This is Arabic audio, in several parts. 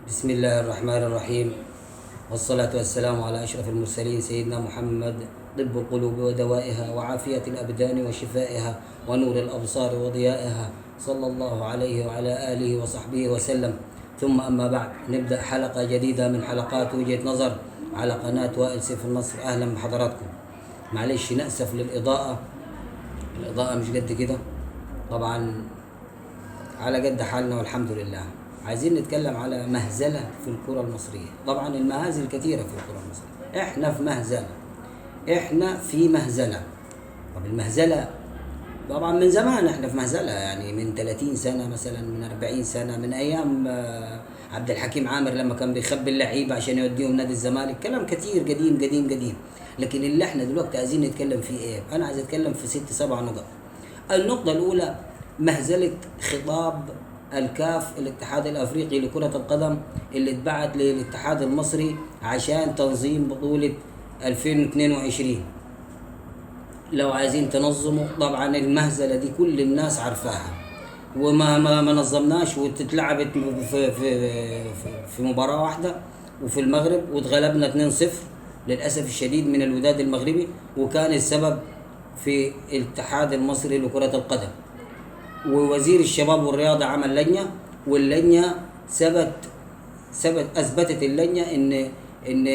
بسم الله الرحمن الرحيم، والصلاة والسلام على أشرف المرسلين سيدنا محمد، طب القلوب ودوائها وعافية الأبدان وشفائها ونور الأبصار وضيائها، صلى الله عليه وعلى آله وصحبه وسلم. ثم أما بعد، نبدأ حلقة جديدة من حلقات وجهة نظر على قناة وائل سيف النصر. أهلا بحضراتكم. معلش نأسف للإضاءة، الإضاءة مش قد كده طبعا، على قد حالنا والحمد لله. عايزين نتكلم على مهزلة في الكرة المصرية. طبعا المهازل كثيرة في الكرة المصرية، احنا في مهزلة، احنا في مهزلة. طب المهزلة طبعا من زمان احنا في مهزلة، يعني من 30 سنة مثلا، من 40 سنة، من ايام عبد الحكيم عامر لما كان بيخبي اللعيبة عشان يوديهم نادي الزمالك. كلام كتير قديم قديم قديم. لكن اللي احنا دلوقتي عايزين نتكلم فيه ايه؟ انا عايز اتكلم في 6 7 نقط. النقطة الأولى، مهزلة خطاب الكاف الاتحاد الأفريقي لكرة القدم اللي اتبعت للاتحاد المصري عشان تنظيم بطولة 2022. لو عايزين تنظموا، طبعا المهزلة دي كل الناس عارفاها، وما ما نظمناش، وتتلعبت في مباراة واحدة وفي المغرب، واتغلبنا 2-0 للأسف الشديد من الوداد المغربي، وكان السبب في الاتحاد المصري لكرة القدم. ووزير الشباب والرياضة عمل لجنة، واللجنة أثبتت اللجنة إن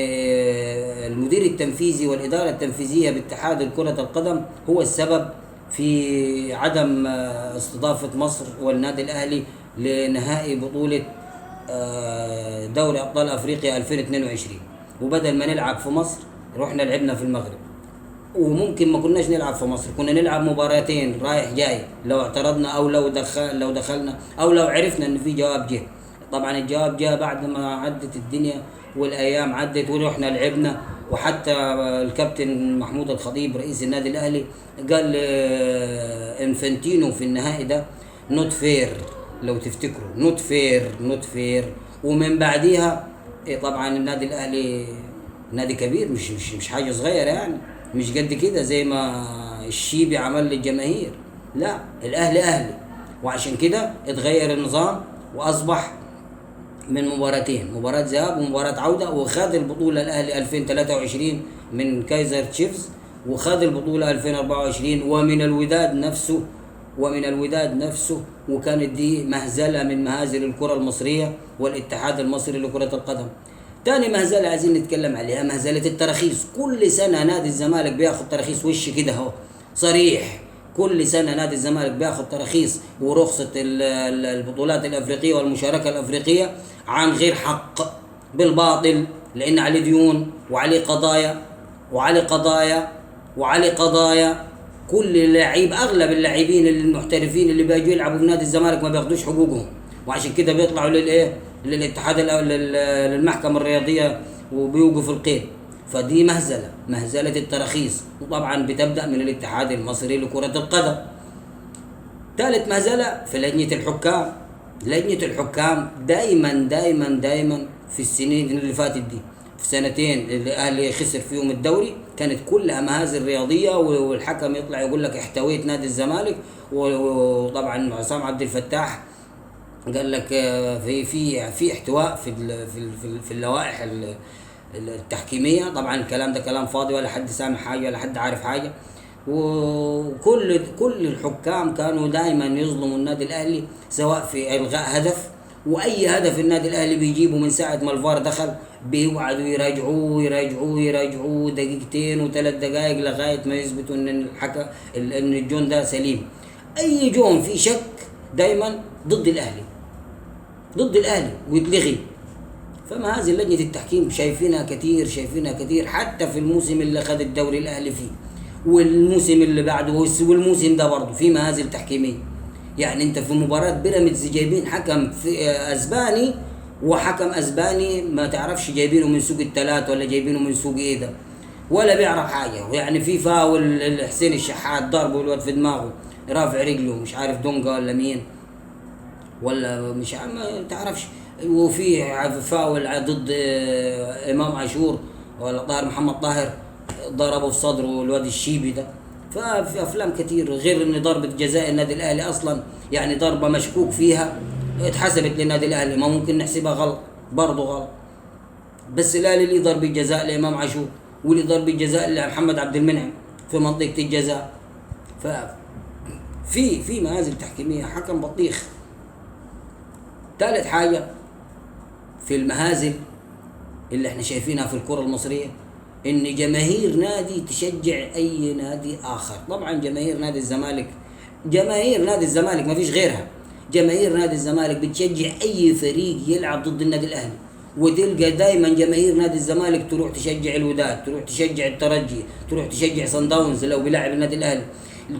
المدير التنفيذي والإدارة التنفيذية باتحاد كرة القدم هو السبب في عدم استضافة مصر والنادي الأهلي لنهائي بطولة دوري أبطال أفريقيا 2022. وبدل ما نلعب في مصر رحنا لعبنا في المغرب، وممكن ما كناش نلعب في مصر، كنا نلعب مباراتين رايح جاي لو اعترضنا، او لو دخلنا، او لو عرفنا ان في جواب جه. طبعا الجواب جه بعد ما عدت الدنيا والايام عدت ورحنا لعبنا. وحتى الكابتن محمود الخطيب رئيس النادي الاهلي قال انفنتينو في النهائي ده نوت فير، لو تفتكروا نوت فير. ومن بعديها طبعا النادي الاهلي نادي كبير، مش حاجه صغيره يعني، مش قد كده زي ما الشيبي عمل للجماهير. لا، الاهلي اهلي. وعشان كده اتغير النظام واصبح من مباراتين، مباراة ذهاب ومباراة عودة، وخد البطولة الاهلي 2023 من كايزر تشيفز، وخد البطولة 2024 ومن الوداد نفسه. وكانت دي مهزلة من مهازل الكرة المصرية والاتحاد المصري لكرة القدم. تاني مهزلة عايزين نتكلم عليها، مهزلة التراخيص. كل سنة نادي الزمالك بياخد تراخيص، وش كده اهو صريح، كل سنة نادي الزمالك بياخد تراخيص ورخصة البطولات الأفريقية والمشاركة الأفريقية عن غير حق، بالباطل، لأن عليه ديون وعليه قضايا وعليه قضايا. كل اللاعب، أغلب اللاعبين المحترفين اللي بيجوا يلعبوا في نادي الزمالك ما بياخدوش حقوقهم، وعشان كده بيطلعوا للاتحاد للمحكمة الرياضية وبيوقفوا القيد. فدي مهزلة التراخيص، وطبعا بتبدأ من الاتحاد المصري لكرة القدم. ثالث مهزلة في لجنة الحكام دايما في السنين اللي فاتت دي، في سنتين اللي الاهلي خسر فيهم الدوري، كانت كلها مهازل رياضية، والحكم يطلع يقول لك احتويت نادي الزمالك. وطبعا عصام عبد الفتاح قال لك في احتواء في اللوائح التحكيميه. طبعا الكلام ده كلام فاضي، ولا حد سامع حاجه ولا حد عارف حاجه. وكل الحكام كانوا دائما يظلموا النادي الاهلي، سواء في الغاء هدف، واي هدف النادي الاهلي بيجيبه من ساعه ما الفار دخل بيوعدوا يراجعوه دقيقتين و3 دقائق لغايه ما يثبتوا ان ان الجون ده سليم. اي جون في شك دائما ضد الاهلي ويتلغي. فما هذه لجنة التحكيم شايفينها كتير، حتى في الموسم اللي خد الدوري الاهلي فيه، والموسم اللي بعده، والموسم ده برضه في مهازل تحكيمية. يعني انت في مباراة بيراميدز جايبين حكم في اسباني، وحكم اسباني ما تعرفش جايبينه من سوق الثلاث ولا جايبينه من سوق ايه ده، ولا بيعرف حاجة. يعني في فاول حسين الشحات ضربه الواد في دماغه، رافع رجله، مش عارف دونجا ولا مين، ولا مش عارف، ما تعرفش. وفي فاول ضد امام عاشور ولا طاهر محمد طاهر، ضربه في صدره الواد الشيبي ده. ففي افلام كتير، غير ان ضربة جزاء النادي الاهلي اصلا يعني ضربة مشكوك فيها اتحسبت للنادي الاهلي، ما ممكن نحسبها غلط. برضه غلط. بس الاهلي اللي ضربة جزاء لامام عاشور، واللي ضربة جزاء لمحمد عبد المنعم في منطقة الجزاء. في مهازل تحكيمية، حكم بطيخ. ثالث حاجة في المهازل اللي احنا شايفينها في الكرة المصرية، ان جماهير نادي تشجع اي نادي اخر. طبعا جماهير نادي الزمالك ما فيش غيرها. جماهير نادي الزمالك بتشجع اي فريق يلعب ضد النادي الاهلي، وتلقى دائما جماهير نادي الزمالك تروح تشجع الوداد، تروح تشجع الترجي، تروح تشجع صن داونز لو بيلعب النادي الاهلي،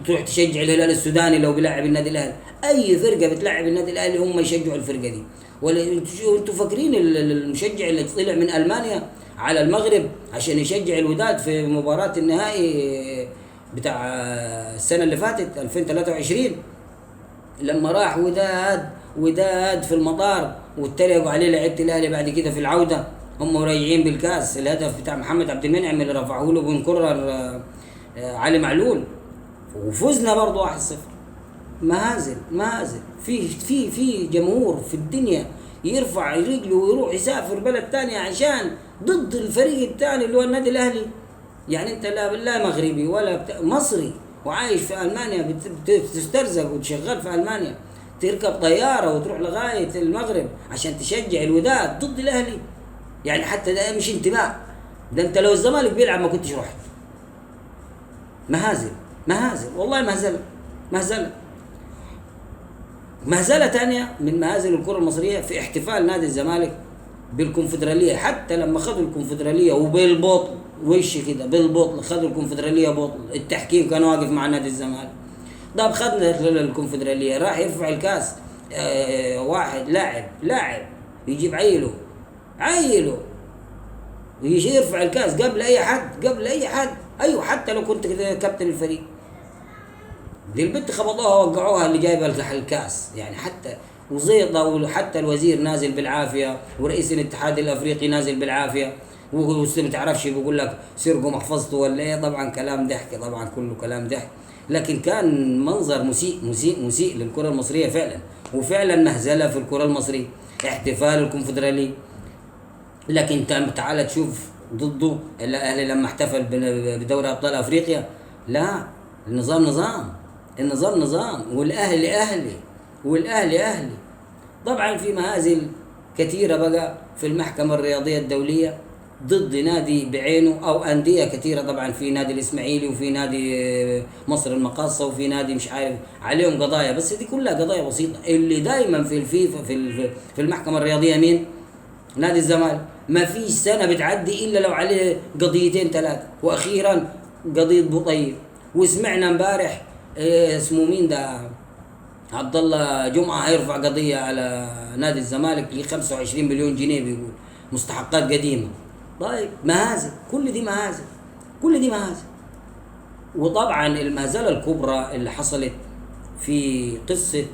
تروح تشجع الهلال السوداني لو بيلعب النادي الاهلي. اي فرقه بتلعب النادي الاهلي هم يشجعوا الفرقه دي. ولا انتوا فاكرين المشجع اللي طلع من المانيا على المغرب عشان يشجع الوداد في مباراه النهائي بتاع السنه اللي فاتت 2023، لما راح وداد في المطار واتريقوا عليه لعيبه الاهلي بعد كده في العوده هم راجعين بالكاس، الهدف بتاع محمد عبد المنعم اللي رفعه له بنكرر علي معلول، وفزنا برضه 1-0. مهازل في جمهور في الدنيا يرفع رجله ويروح يسافر بلد تاني عشان ضد الفريق الثاني اللي هو النادي الاهلي. يعني انت لا مغربي ولا مصري وعايش في المانيا بتسترزق وتشغل في المانيا، تركب طياره وتروح لغايه المغرب عشان تشجع الوداد ضد الاهلي. يعني حتى ده مش انتماء، ده انت لو الزمالك بيلعب ما كنتش رحت. مهازل والله، مهزلة تانية من مهازل الكرة المصرية في احتفال نادي الزمالك بالكونفدرالية. حتى لما خدوا الكونفدرالية وبالبطل وش كده بالبطل خدوا الكونفدرالية بطل، التحكيم كان واقف مع نادي الزمالك. طب خدنا الكونفدرالية، راح يرفع الكاس واحد لاعب يجيب عيله ويجي يرفع الكاس قبل اي حد. ايوه حتى لو كنت كابتن الفريق. دي البنت خبطوها ووقعوها اللي جايبه الكاس، يعني حتى وزيطه، وحتى الوزير نازل بالعافيه، ورئيس الاتحاد الافريقي نازل بالعافيه، ما تعرفش بيقول لك سرقوا محفظته ولا ايه. طبعا كلام ضحك، طبعا كله كلام ضحك، لكن كان منظر مسيء للكره المصريه فعلا، وفعلا مهزله في الكره المصريه احتفال الكونفدراليه. لكن تعال تشوف ضده الاهلي لما احتفل بدوري ابطال افريقيا. لا، النظام نظام والاهلي اهلي. طبعا في مهازل كثيره بقى في المحكمه الرياضيه الدوليه ضد نادي بعينه او انديه كثيره. طبعا في نادي الاسماعيلي، وفي نادي مصر المقاصه، وفي نادي مش عارف عليهم قضايا، بس دي كلها قضايا بسيطه. اللي دايما في الفيفا في المحكمه الرياضيه مين؟ نادي الزمالك. ما فيش سنه بتعدي الا لو عليه قضيتين ثلاثه، واخيرا قضيه بوطيب. وسمعنا امبارح اسمه مين ده، عبد الله جمعه هيرفع قضيه على نادي الزمالك ل 25 مليون جنيه بيقول مستحقات قديمه. طيب مهازل، كل دي مهازل. وطبعا المهزله الكبرى اللي حصلت في قصه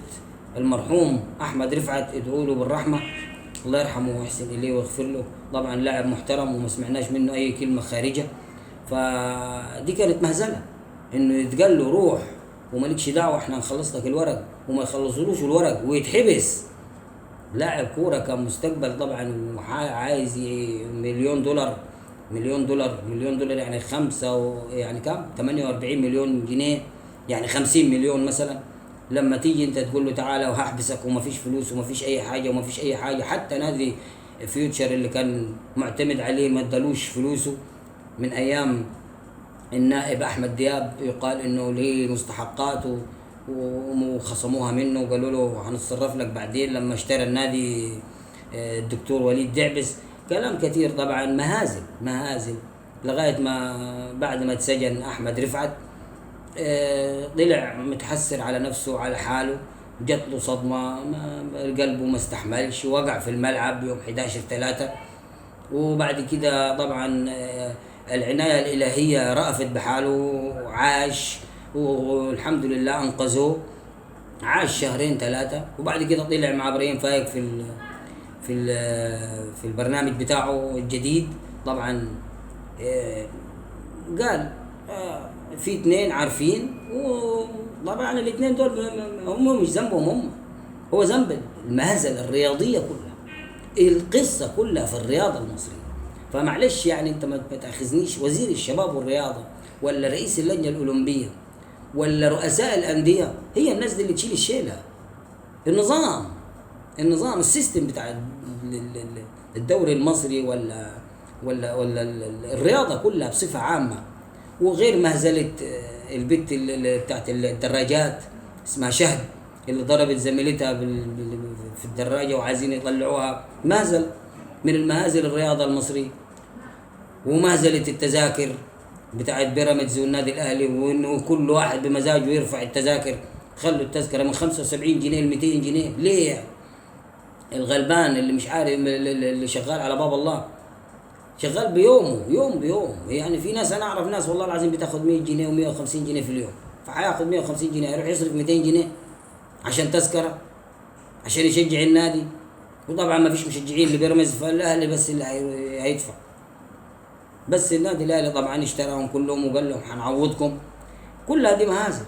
المرحوم احمد رفعت، ادعوا له بالرحمه، الله يرحمه ويحسن اليه ويغفر له. طبعا لاعب محترم وما سمعناش منه اي كلمه خارجه. فدي كانت مهزله، انه يتقال له روح ومالكش دعوه، احنا نخلص لك الورق، وما يخلصولوش الورق ويتحبس. لاعب كوره كان مستقبل طبعا، عايز مليون دولار يعني يعني كام 48 مليون جنيه، يعني 50 مليون مثلا. لما تيجي انت تقول له تعالى وهحبسك ومفيش فلوس ومفيش اي حاجه، حتى نادي فيوتشر اللي كان معتمد عليه ما ادالوش فلوسه من ايام النائب احمد دياب، يقال انه ليه مستحقات وخصموها منه وقالوا له هنتصرف لك بعدين لما اشترى النادي الدكتور وليد دعبس. كلام كثير طبعا، مهازل لغايه ما بعد ما اتسجن احمد رفعت طلع متحسر على نفسه على حاله، جات له صدمه، قلبه ما استحملش، وقع في الملعب يوم 11/3. وبعد كده طبعا العناية الإلهية رأفت بحاله وعاش، والحمد لله أنقذوه، عاش 2-3. وبعد كده طلع مع إبراهيم فايق في البرنامج بتاعه الجديد. طبعا قال في 2 عارفين، وطبعا الاثنين دول هم مش ذنبهم، هو ذنب المهزلة الرياضية كلها. القصة كلها في الرياضة المصرية. فمعلش يعني انت ما تاخذنيش وزير الشباب والرياضة ولا رئيس اللجنة الأولمبية ولا رؤساء الأندية، هي الناس دي اللي تشيل الشيلة. النظام السيستم بتاع الدوري المصري ولا الرياضة كلها بصفة عامة. وغير مهزلة البت بتاعت الدراجات اسمها شهد اللي ضربت زميلتها في الدراجة وعايزين يطلعوها، مهزل من المهازل الرياضة المصرية. ومهزلة التذاكر بتاعت بيراميدز والنادي الأهلي، وإنه كل واحد بمزاجه يرفع التذاكر. خلوا التذكرة من 75 جنيه ل 200 جنيه ليه يعني؟ الغلبان اللي مش عارف اللي شغال على باب الله شغال يوم يعني. في ناس انا اعرف ناس والله العظيم بتاخد 100 جنيه و150 جنيه في اليوم، فهياخد 150 جنيه يروح يصرف 200 جنيه عشان تذكره عشان يشجع النادي. وطبعا ما فيش مشجعين لبيراميدز، فالاهلي بس اللي هيدفع. بس النادي الاهلي طبعا اشتراهم كلهم وقال لهم هنعوضكم. كل هذه مهازل.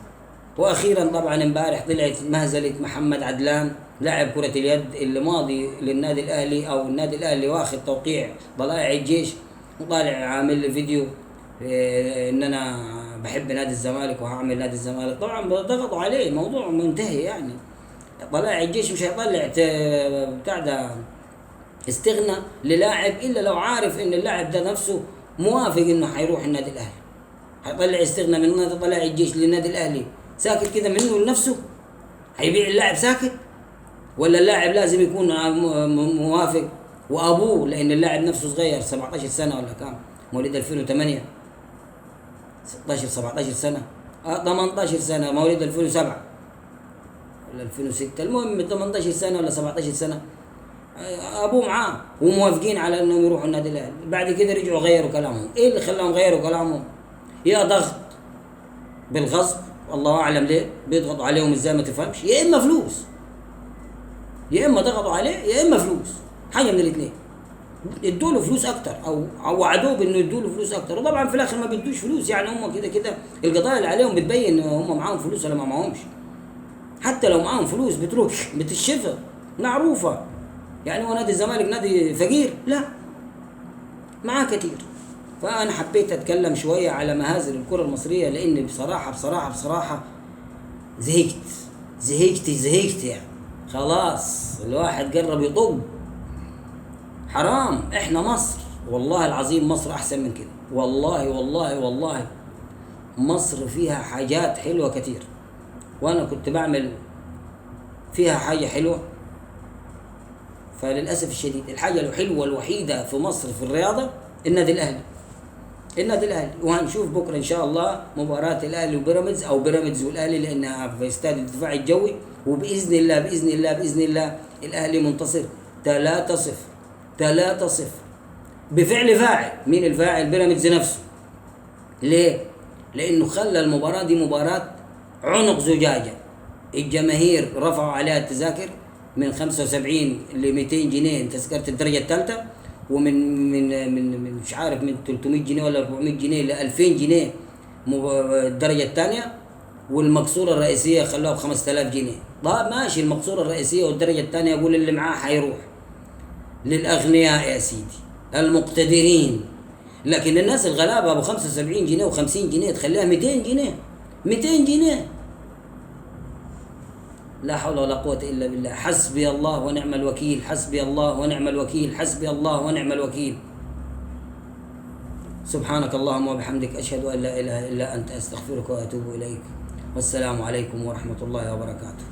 واخيرا طبعا امبارح طلعت مهزله محمد عدلان لاعب كرة اليد اللي ماضي للنادي الاهلي، او النادي الاهلي واخد توقيع طلائع الجيش، وطالع عامل لي فيديو ان انا بحب نادي الزمالك وهعمل نادي الزمالك. طبعا ضغطوا عليه، الموضوع منتهي يعني. طلائع الجيش مش هيطلع بتاع ده استغنى للاعب الا لو عارف ان اللاعب ده نفسه موافق انه هيروح النادي الاهلي. هيطلع استغنى من نادي طلائع الجيش للنادي الاهلي ساكت كده منه لنفسه؟ هيبيع اللاعب ساكت؟ ولا اللاعب لازم يكون موافق وابوه، لان اللاعب نفسه صغير 17 سنه ولا كام، مواليد 2008 16 17 سنه 18 سنه، مواليد 2007 ولا 2006، المهم 18 سنه ولا 17 سنه، ابوه معاه وموافقين على انهم يروحوا النادي الاهلي. بعد كده رجعوا غيروا كلامهم. ايه اللي خلاهم غيروا كلامهم؟ يا ضغط بالغصب، الله اعلم ليه بيضغطوا عليهم ازاي ما تفهمش، يا اما فلوس، يا اما ضغطوا عليه يا اما فلوس، حاجه من الاثنين. ادوا له فلوس اكتر او وعدوه بانه يدوا له فلوس اكتر، وطبعا في الاخر ما بيدوش فلوس. يعني هم كده القضايا اللي عليهم بتبين هم معاهم فلوس ولا ما معاهمش. حتى لو معاهم فلوس بتروح بتشفى معروفه. يعني هو نادي الزمالك نادي فقير؟ لا، معاه كتير. فانا حبيت اتكلم شويه على مهازل الكره المصريه، لان بصراحه زهقت يعني. خلاص الواحد قرب يطب. حرام. احنا مصر، والله العظيم مصر احسن من كده، والله مصر فيها حاجات حلوه كتير، وانا كنت بعمل فيها حاجه حلوه. فللاسف الشديد الحاجه الحلوه الوحيده في مصر في الرياضه النادي الاهلي. وهنشوف بكره ان شاء الله مباراه الاهلي وبيراميدز، او بيراميدز والاهلي، لانها في استاد الدفاع الجوي. وباذن الله الاهلي منتصر 3-0 بفعل فاعل. مين الفاعل؟ بيراميدز نفسه. ليه؟ لانه خلى المباراه دي مباراه عنق زجاجه. الجماهير رفعوا عليها التذاكر من 75 ل 200 جنيه تذكره الدرجه الثالثه، ومن مش عارف من 300 جنيه ولا 400 جنيه ل 2000 جنيه الدرجه الثانيه، والمقصوره الرئيسيه خلوها ب 5000 جنيه. طيب ماشي، المقصوره الرئيسيه والدرجه الثانيه يقول اللي معاه حيروح للاغنياء يا سيدي المقتدرين. لكن الناس الغلابه ابو 75 جنيه و50 جنيه تخليها 200 جنيه. لا حول ولا قوة إلا بالله. حسبي الله ونعم الوكيل، حسبي الله ونعم الوكيل. سبحانك اللهم وبحمدك، أشهد أن لا إله إلا أنت، أستغفرك وأتوب إليك. والسلام عليكم ورحمة الله وبركاته.